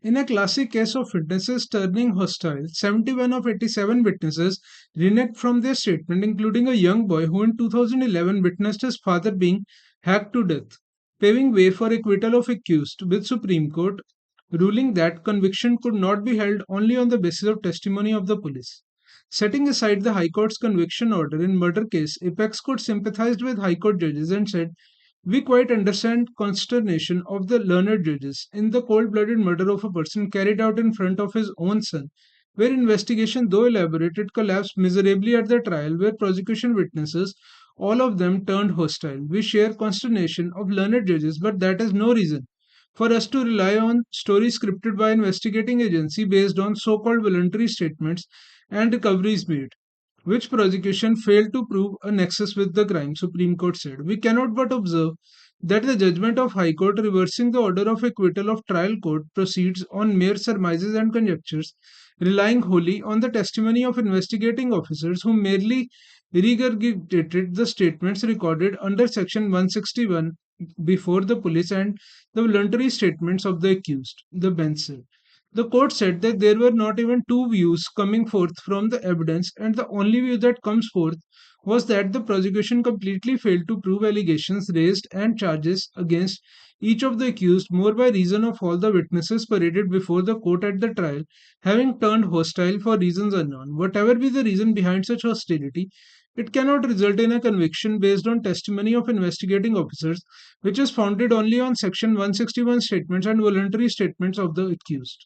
In a classic case of witnesses turning hostile, 71 of 87 witnesses reneged from their statement, including a young boy who in 2011 witnessed his father being hacked to death, paving way for acquittal of accused, with Supreme Court ruling that conviction could not be held only on the basis of testimony of the police. Setting aside the High Court's conviction order in murder case, Apex Court sympathized with High Court judges and said, "We quite understand consternation of the learned judges in the cold-blooded murder of a person carried out in front of his own son, where investigation, though elaborated, collapsed miserably at the trial, where prosecution witnesses, all of them turned hostile. We share consternation of learned judges, but that is no reason for us to rely on stories scripted by investigating agency based on so-called voluntary statements and recoveries made, which prosecution failed to prove a nexus with the crime," Supreme Court said. "We cannot but observe that the judgment of High Court reversing the order of acquittal of trial court proceeds on mere surmises and conjectures, relying wholly on the testimony of investigating officers who merely regurgitated the statements recorded under Section 161 before the police and the voluntary statements of the accused," the bench said. The court said that there were not even two views coming forth from the evidence, and the only view that comes forth was that the prosecution completely failed to prove allegations raised and charges against each of the accused more by reason of all the witnesses paraded before the court at the trial having turned hostile for reasons unknown. Whatever be the reason behind such hostility, it cannot result in a conviction based on testimony of investigating officers, which is founded only on Section 161 statements and voluntary statements of the accused.